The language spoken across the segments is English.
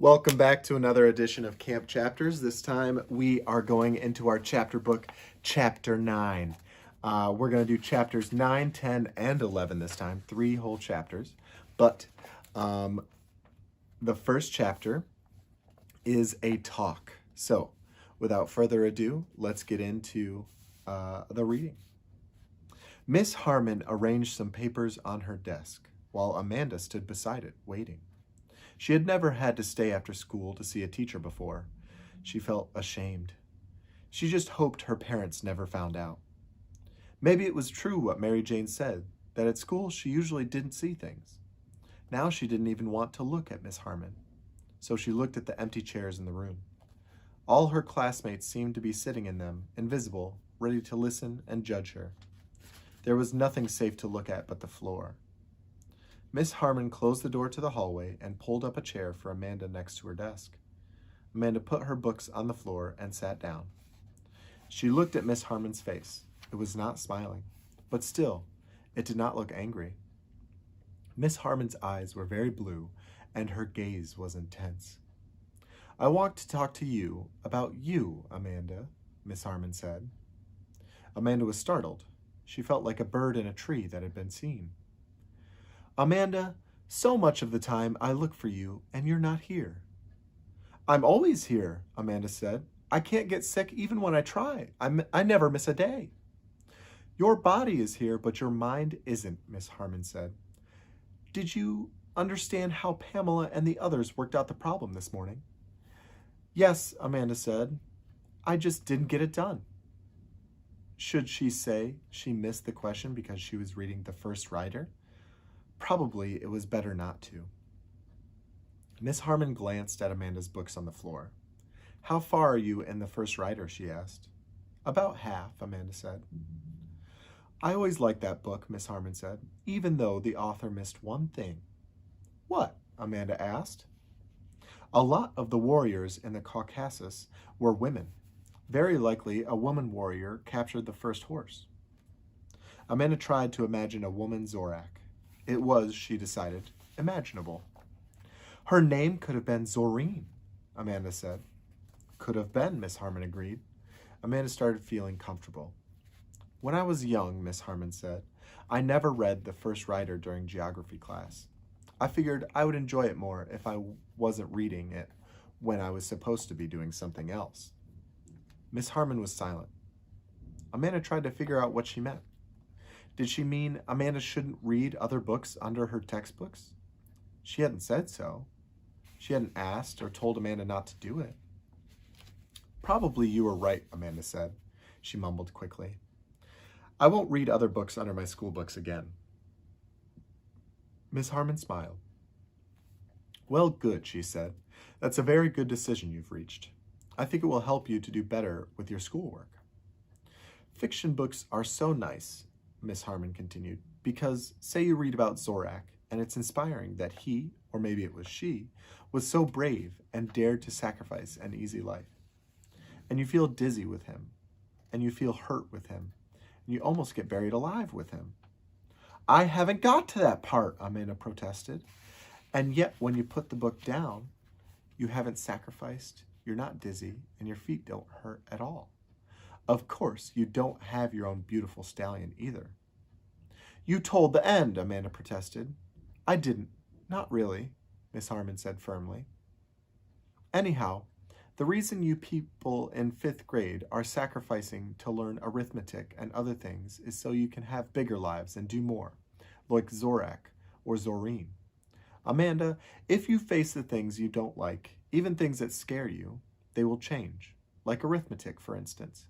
Welcome back to another edition of Camp Chapters. This time we are going into our chapter book, Chapter 9. We're going to do chapters 9, 10, and 11 this time, 3 whole chapters. But the first chapter is a talk. So, without further ado, let's get into the reading. Miss Harmon arranged some papers on her desk, while Amanda stood beside it, waiting. She had never had to stay after school to see a teacher before. She felt ashamed. She just hoped her parents never found out. Maybe it was true what Mary Jane said, that at school she usually didn't see things. Now she didn't even want to look at Miss Harmon. So she looked at the empty chairs in the room. All her classmates seemed to be sitting in them, invisible, ready to listen and judge her. There was nothing safe to look at but the floor. Miss Harmon closed the door to the hallway and pulled up a chair for Amanda next to her desk. Amanda put her books on the floor and sat down. She looked at Miss Harmon's face. It was not smiling, but still, it did not look angry. Miss Harmon's eyes were very blue, and her gaze was intense. "I want to talk to you about you, Amanda," Miss Harmon said. Amanda was startled. She felt like a bird in a tree that had been seen. "Amanda, so much of the time I look for you and you're not here." "I'm always here," Amanda said. "I can't get sick even when I try. I never miss a day." "Your body is here, but your mind isn't," Miss Harmon said. "Did you understand how Pamela and the others worked out the problem this morning?" "Yes," Amanda said. "I just didn't get it done." Should she say she missed the question because she was reading The First Rider? Probably it was better not to. Miss Harmon glanced at Amanda's books on the floor. "How far are you in The First Rider?" she asked. "About half," Amanda said. "I always liked that book," Miss Harmon said, "even though the author missed one thing." "What?" Amanda asked. "A lot of the warriors in the Caucasus were women. Very likely a woman warrior captured the first horse." Amanda tried to imagine a woman Zorak. It was, she decided, imaginable. "Her name could have been Zorine," Amanda said. "Could have been," Miss Harmon agreed. Amanda started feeling comfortable. "When I was young," Miss Harmon said, "I never read The First Rider during geography class. I figured I would enjoy it more if I wasn't reading it when I was supposed to be doing something else." Miss Harmon was silent. Amanda tried to figure out what she meant. Did she mean Amanda shouldn't read other books under her textbooks? She hadn't said so. She hadn't asked or told Amanda not to do it. "Probably you were right," Amanda said. She mumbled quickly. "I won't read other books under my school books again." Miss Harmon smiled. "Well, good," she said. "That's a very good decision you've reached. I think it will help you to do better with your schoolwork." "Fiction books are so nice," Miss Harmon continued, "because say you read about Zorak, and it's inspiring that he, or maybe it was she, was so brave and dared to sacrifice an easy life. And you feel dizzy with him, and you feel hurt with him, and you almost get buried alive with him." "I haven't got to that part," Amanda protested. "And yet when you put the book down, you haven't sacrificed, you're not dizzy, and your feet don't hurt at all. Of course, you don't have your own beautiful stallion either." "You told the end," Amanda protested. "I didn't. Not really," Miss Harmon said firmly. "Anyhow, the reason you people in 5th grade are sacrificing to learn arithmetic and other things is so you can have bigger lives and do more, like Zorak or Zorine. Amanda, if you face the things you don't like, even things that scare you, they will change, like arithmetic, for instance.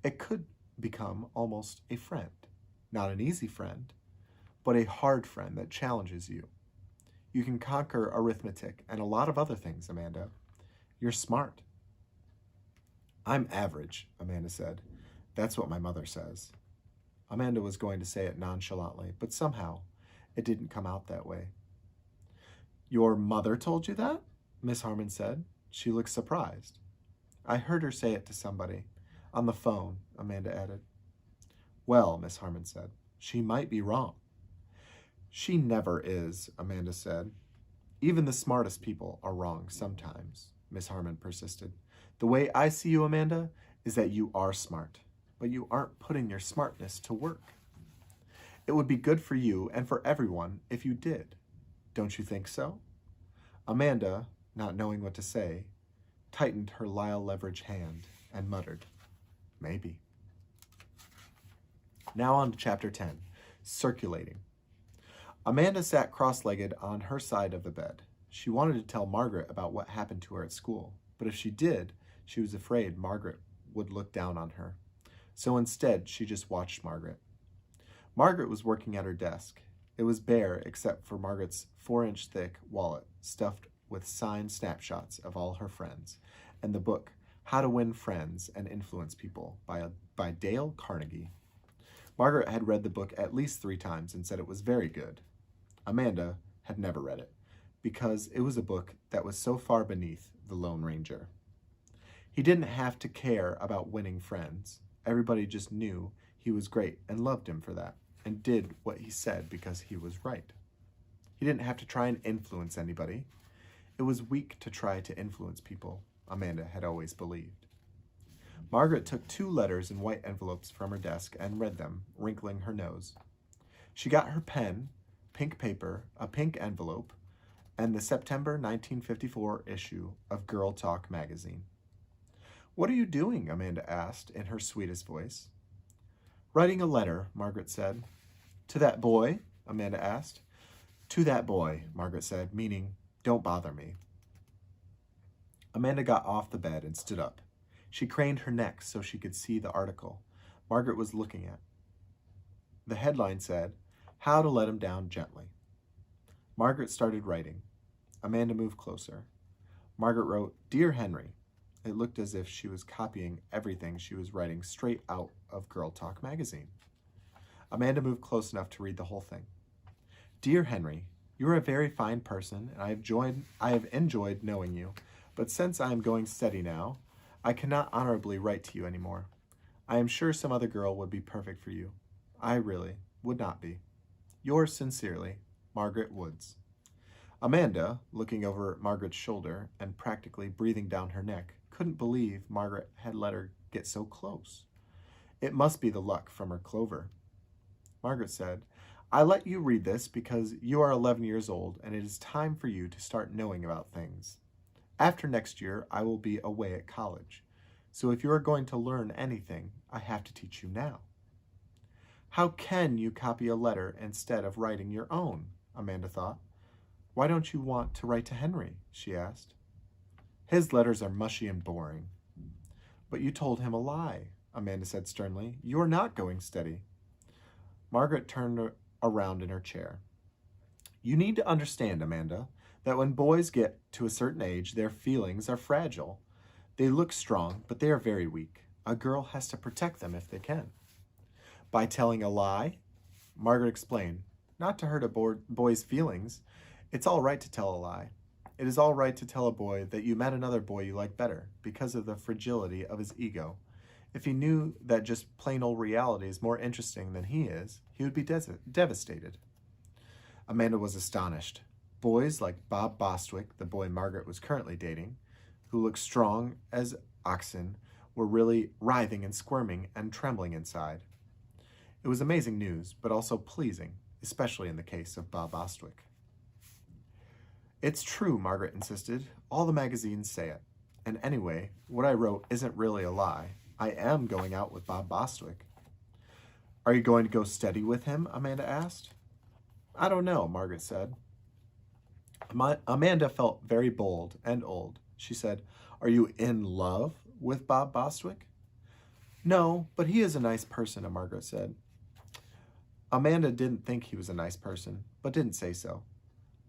It could become almost a friend. Not an easy friend, but a hard friend that challenges you. You can conquer arithmetic and a lot of other things, Amanda. You're smart." "I'm average," Amanda said. "That's what my mother says." Amanda was going to say it nonchalantly, but somehow it didn't come out that way. "Your mother told you that?" Miss Harmon said. She looked surprised. "I heard her say it to somebody. On the phone," Amanda added. "Well," Miss Harmon said, "she might be wrong." "She never is," Amanda said. Even the smartest people are wrong sometimes, Miss Harmon persisted. The way I see you, Amanda, is that you are smart, but you aren't putting your smartness to work. It would be good for you and for everyone if you did. Don't you think so? Amanda, not knowing what to say, tightened her Lyle Leverage hand and muttered, maybe. Now on to Chapter 10, Circulating. Amanda sat cross-legged on her side of the bed. She wanted to tell Margaret about what happened to her at school, but if she did, she was afraid Margaret would look down on her. So instead, she just watched Margaret. Margaret was working at her desk. It was bare except for Margaret's 4-inch thick wallet stuffed with signed snapshots of all her friends, and the book, How to Win Friends and Influence People by Dale Carnegie. Margaret had read the book at least 3 times and said it was very good. Amanda had never read it, because it was a book that was so far beneath the Lone Ranger. He didn't have to care about winning friends. Everybody just knew he was great and loved him for that, and did what he said because he was right. He didn't have to try and influence anybody. It was weak to try to influence people, Amanda had always believed. Margaret took 2 letters in white envelopes from her desk and read them, wrinkling her nose. She got her pen, pink paper, a pink envelope, and the September 1954 issue of Girl Talk magazine. "What are you doing?" Amanda asked in her sweetest voice. "Writing a letter," Margaret said. "To that boy?" Amanda asked. "To that boy," Margaret said, meaning, don't bother me. Amanda got off the bed and stood up. She craned her neck so she could see the article Margaret was looking at. The headline said, "How to Let Him Down Gently." Margaret started writing. Amanda moved closer. Margaret wrote, "Dear Henry." It looked as if she was copying everything she was writing straight out of Girl Talk magazine. Amanda moved close enough to read the whole thing. "Dear Henry, you are a very fine person, and I have enjoyed knowing you, but since I am going steady now, I cannot honorably write to you anymore. I am sure some other girl would be perfect for you. I really would not be. Yours sincerely, Margaret Woods." Amanda, looking over Margaret's shoulder and practically breathing down her neck, couldn't believe Margaret had let her get so close. It must be the luck from her clover. Margaret said, "I let you read this because you are 11 years old and it is time for you to start knowing about things. After next year, I will be away at college. So if you are going to learn anything, I have to teach you now." "How can you copy a letter instead of writing your own?" Amanda thought. "Why don't you want to write to Henry?" she asked. "His letters are mushy and boring." "But you told him a lie," Amanda said sternly. "You are not going steady." Margaret turned around in her chair. "You need to understand, Amanda, that when boys get to a certain age, their feelings are fragile. They look strong, but they are very weak. A girl has to protect them if they can." "By telling a lie?" Margaret explained. "Not to hurt a boy's feelings. It's all right to tell a lie. It is all right to tell a boy that you met another boy you like better because of the fragility of his ego. If he knew that just plain old reality is more interesting than he is, he would be devastated." Amanda was astonished. Boys like Bob Bostwick, the boy Margaret was currently dating, who looked strong as oxen, were really writhing and squirming and trembling inside. It was amazing news, but also pleasing, especially in the case of Bob Bostwick. "It's true," Margaret insisted. "All the magazines say it. And anyway, what I wrote isn't really a lie. I am going out with Bob Bostwick." "Are you going to go steady with him?" Amanda asked. "I don't know," Margaret said. Amanda felt very bold and old. She said, "Are you in love with Bob Bostwick?" "No, but he is a nice person," Margaret said. Amanda didn't think he was a nice person, but didn't say so.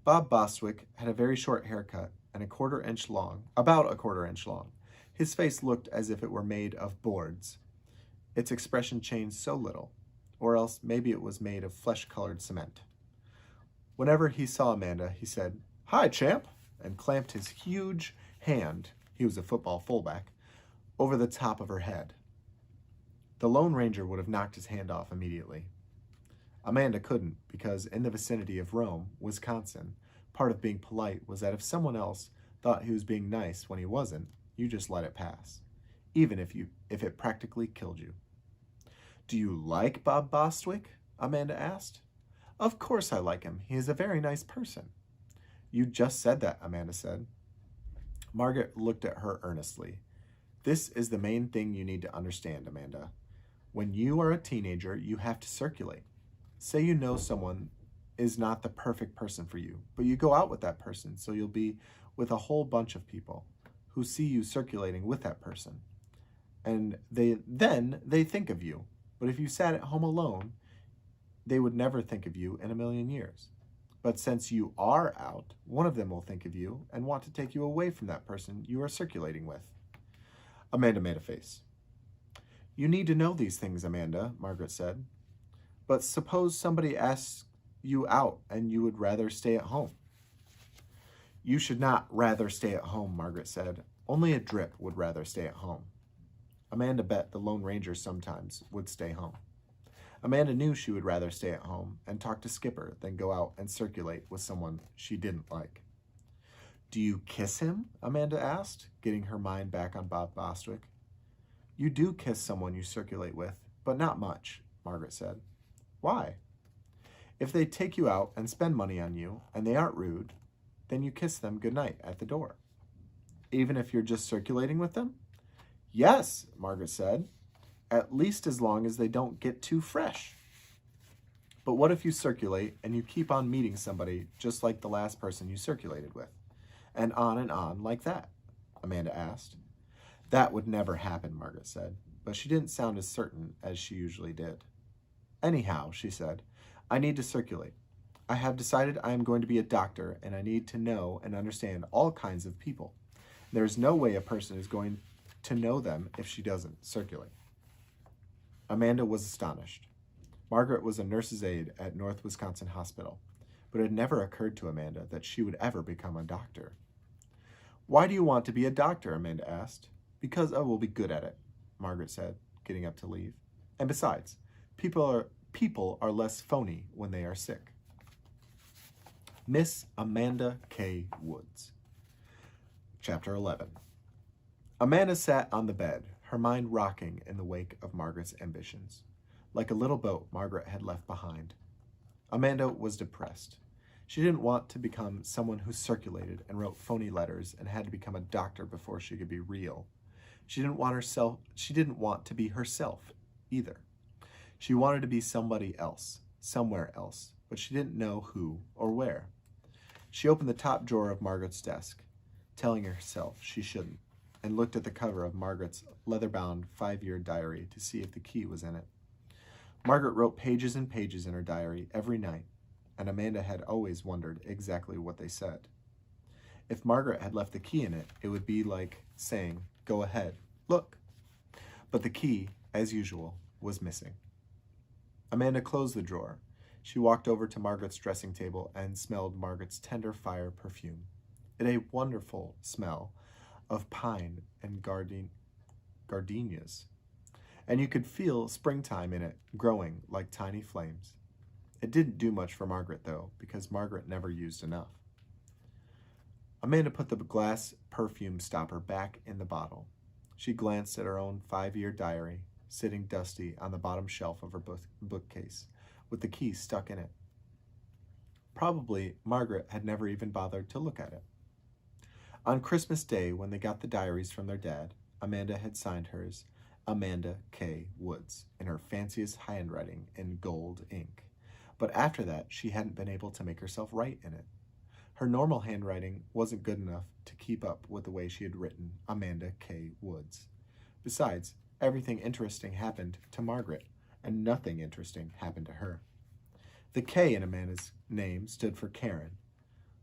Bob Bostwick had a very short haircut and about a quarter inch long. His face looked as if it were made of boards. Its expression changed so little, or else maybe it was made of flesh-colored cement. Whenever he saw Amanda, he said, "Hi, champ," and clamped his huge hand, he was a football fullback, over the top of her head. The Lone Ranger would have knocked his hand off immediately. Amanda couldn't because in the vicinity of Rome, Wisconsin, Part of being polite was that if someone else thought he was being nice when he wasn't, you just let it pass, even if it practically killed you. Do you like Bob Bostwick? Amanda asked. Of course I like him. He is a very nice person. You just said that, Amanda said. Margaret looked at her earnestly. This is the main thing you need to understand, Amanda. When you are a teenager, you have to circulate. Say you know someone is not the perfect person for you, but you go out with that person, so you'll be with a whole bunch of people who see you circulating with that person. And they think of you. But if you sat at home alone, they would never think of you in a million years. But since you are out, one of them will think of you and want to take you away from that person you are circulating with. Amanda made a face. You need to know these things, Amanda, Margaret said. But suppose somebody asks you out and you would rather stay at home. You should not rather stay at home, Margaret said. Only a drip would rather stay at home. Amanda bet the Lone Ranger sometimes would stay home. Amanda knew she would rather stay at home and talk to Skipper than go out and circulate with someone she didn't like. Do you kiss him? Amanda asked, getting her mind back on Bob Bostwick. You do kiss someone you circulate with, but not much, Margaret said. Why? If they take you out and spend money on you, and they aren't rude, then you kiss them goodnight at the door. Even if you're just circulating with them? Yes, Margaret said. At least as long as they don't get too fresh. But what if you circulate and you keep on meeting somebody just like the last person you circulated with? And on like that? Amanda asked. That would never happen, Margaret said, but she didn't sound as certain as she usually did. Anyhow, she said, I need to circulate. I have decided I am going to be a doctor, and I need to know and understand all kinds of people. There is no way a person is going to know them if she doesn't circulate. Amanda was astonished. Margaret was a nurse's aide at North Wisconsin Hospital, but it had never occurred to Amanda that she would ever become a doctor. Why do you want to be a doctor? Amanda asked. Because I will be good at it, Margaret said, getting up to leave. And besides, people are less phony when they are sick. Miss Amanda K. Woods. Chapter 11. Amanda sat on the bed, her mind rocking in the wake of Margaret's ambitions. Like a little boat Margaret had left behind. Amanda was depressed. She didn't want to become someone who circulated and wrote phony letters and had to become a doctor before she could be real. She didn't want to be herself either. She wanted to be somebody else, somewhere else, but she didn't know who or where. She opened the top drawer of Margaret's desk, telling herself she shouldn't, and looked at the cover of Margaret's leather-bound 5-year diary to see if the key was in it. Margaret wrote pages and pages in her diary every night, and Amanda had always wondered exactly what they said. If Margaret had left the key in it, it would be like saying, "Go ahead, look." But the key, as usual, was missing. Amanda closed the drawer. She walked over to Margaret's dressing table and smelled Margaret's tender fire perfume. It had a wonderful smell of pine and gardenias, and you could feel springtime in it growing like tiny flames. It didn't do much for Margaret, though, because Margaret never used enough. Amanda put the glass perfume stopper back in the bottle. She glanced at her own 5-year diary, sitting dusty on the bottom shelf of her bookcase, with the key stuck in it. Probably Margaret had never even bothered to look at it. On Christmas Day, when they got the diaries from their dad, Amanda had signed hers, Amanda K. Woods, in her fanciest handwriting in gold ink. But after that, she hadn't been able to make herself write in it. Her normal handwriting wasn't good enough to keep up with the way she had written Amanda K. Woods. Besides, everything interesting happened to Margaret, and nothing interesting happened to her. The K in Amanda's name stood for Karen.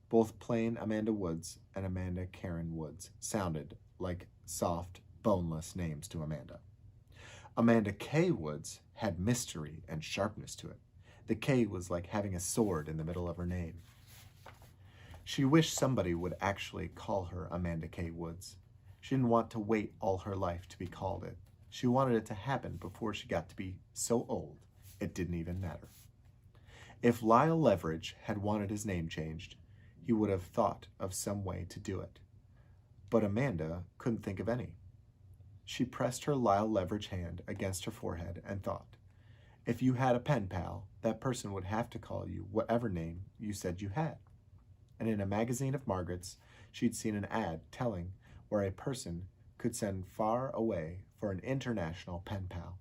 Both plain Amanda Woods and Amanda Karen Woods sounded like soft, boneless names to Amanda. Amanda K. Woods had mystery and sharpness to it. The K was like having a sword in the middle of her name. She wished somebody would actually call her Amanda K. Woods. She didn't want to wait all her life to be called it. She wanted it to happen before she got to be so old it didn't even matter. If Lyle Leverage had wanted his name changed, he would have thought of some way to do it. But Amanda couldn't think of any. She pressed her Lyle Leverage hand against her forehead and thought, if you had a pen pal, that person would have to call you whatever name you said you had. And in a magazine of Margaret's, she'd seen an ad telling where a person could send far away for an international pen pal.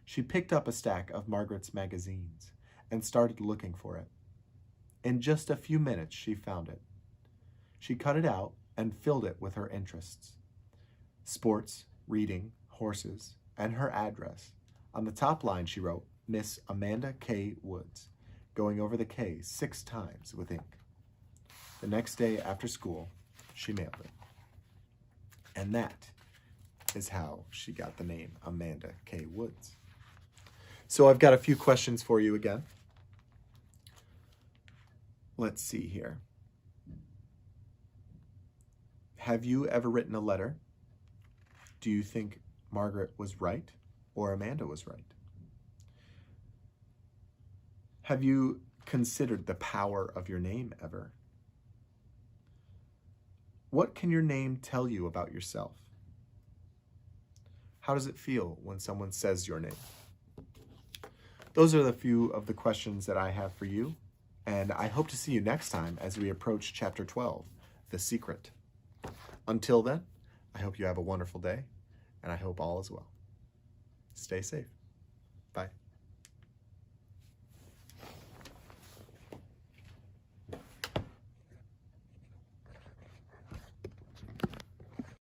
She picked up a stack of Margaret's magazines and started looking for it. In just a few minutes, she found it. She cut it out and filled it with her interests: sports, reading, horses, and her address. On the top line, she wrote, Miss Amanda K. Woods, going over the K 6 times with ink. The next day after school, she mailed it. And that is how she got the name Amanda K. Woods. So I've got a few questions for you again. Let's see here. Have you ever written a letter? Do you think Margaret was right or Amanda was right? Have you considered the power of your name ever? What can your name tell you about yourself? How does it feel when someone says your name? Those are the few of the questions that I have for you, and I hope to see you next time as we approach Chapter 12, The Secret. Until then, I hope you have a wonderful day, and I hope all is well. Stay safe. Bye.